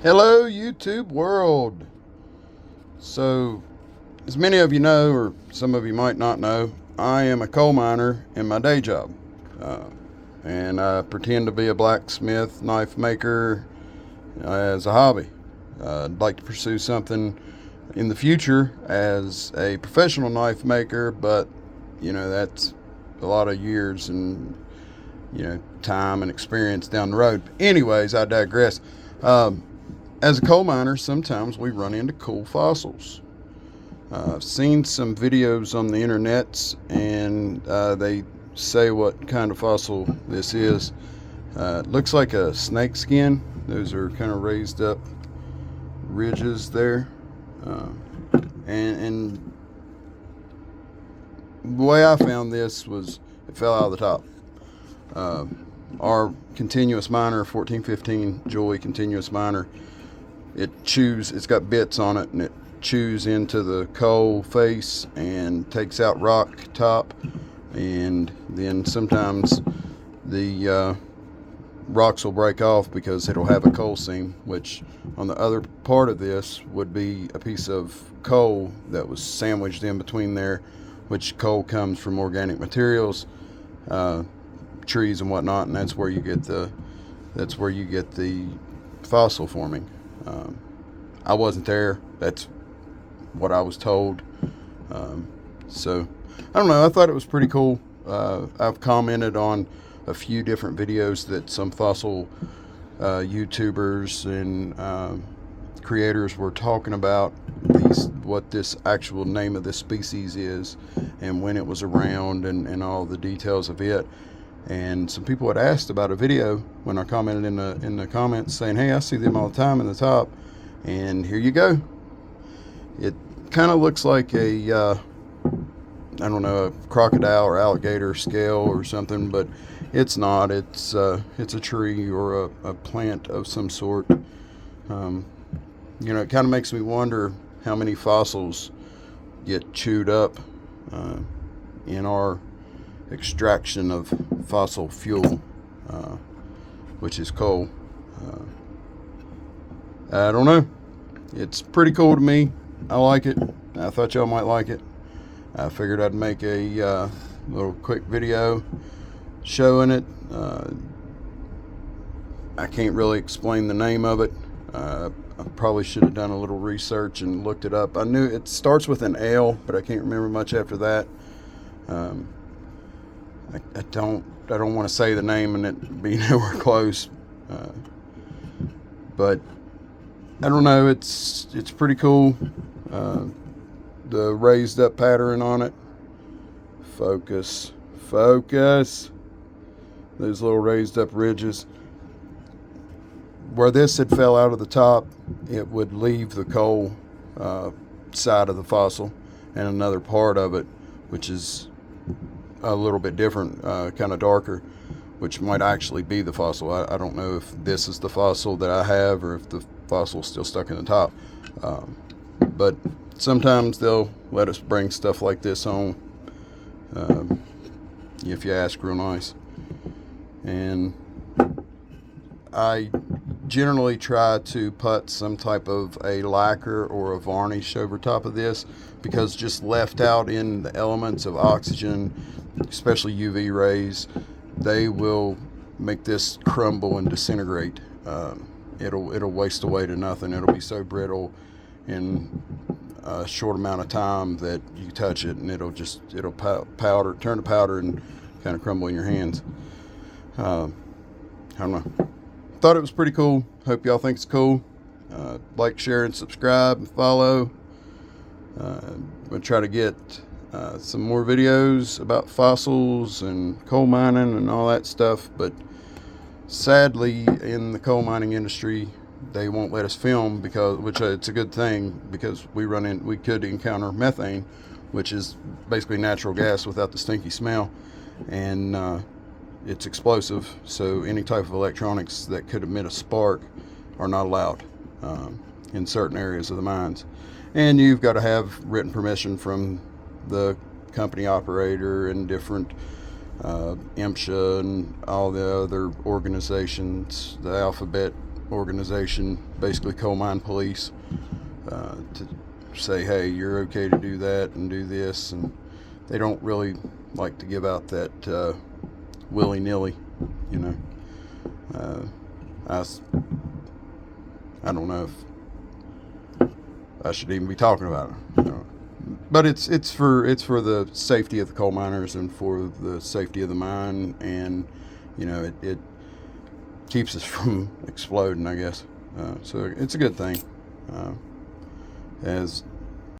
Hello, YouTube world. So, as many of you know, or some of you might not know, I am a coal miner in my day job. Uh, and I pretend to be a blacksmith, knife maker as a hobby. I'd like to pursue something in the future as a professional knife maker, but, that's a lot of years and, time and experience down the road. Anyways, I digress. As a coal miner, sometimes we run into cool fossils. I've seen some videos on the internet, and they say what kind of fossil this is. It looks like a snake skin. Those are kind of raised up ridges there. And the way I found this was it fell out of the top. Our continuous miner, 1415 Joy continuous miner, it's got bits on it, and it chews into the coal face and takes out rock top, and then sometimes the rocks will break off because it'll have a coal seam, which on the other part of this would be a piece of coal that was sandwiched in between there, which coal comes from organic materials, trees and whatnot, and that's where you get the fossil forming. I wasn't there. That's what I was told. So I don't know. I thought it was pretty cool. I've commented on a few different videos that some fossil YouTubers and creators were talking about what this actual name of this species is and when it was around and all the details of it. And some people had asked about a video when I commented in the comments saying, hey, I see them all the time in the top. And here you go. It kind of looks like a crocodile or alligator scale or something, but it's not. It's a tree or a plant of some sort. It kind of makes me wonder how many fossils get chewed up in our extraction of fossil fuel, which is coal. I don't know. It's pretty cool to me. I like it. I thought y'all might like it. I figured I'd make a little quick video showing it. I can't really explain the name of it. I probably should have done a little research and looked it up. I knew it starts with an L, but I can't remember much after that. I don't want to say the name and it be nowhere close. But I don't know. It's pretty cool. The raised up pattern on it. Focus. Those little raised up ridges. Where this had fell out of the top, it would leave the coal side of the fossil, and another part of it, which is a little bit different, kind of darker, which might actually be the fossil. I don't know if this is the fossil that I have or if the fossil's still stuck in the top. But sometimes they'll let us bring stuff like this home, if you ask real nice. And I generally try to put some type of a lacquer or a varnish over top of this, because just left out in the elements of oxygen, especially UV rays, they will make this crumble and disintegrate. It'll waste away to nothing. It'll be so brittle in a short amount of time that you touch it and it'll powder, turn to powder, and kind of crumble in your hands. I don't know. Thought it was pretty cool. Hope y'all think it's cool. Like, share, and subscribe, and follow. We'll try to get some more videos about fossils and coal mining and all that stuff, but sadly in the coal mining industry they won't let us film, which it's a good thing, because we could encounter methane, which is basically natural gas without the stinky smell, and it's explosive, so any type of electronics that could emit a spark are not allowed in certain areas of the mines. And you've got to have written permission from the company operator and different MSHA and all the other organizations, the alphabet organization, basically coal mine police, to say, hey, you're okay to do that and do this, and they don't really like to give out that willy-nilly, you know. I don't know if I should even be talking about it, you know. But it's for the safety of the coal miners and for the safety of the mine, and you know, it keeps us from exploding, I guess. So it's a good thing. As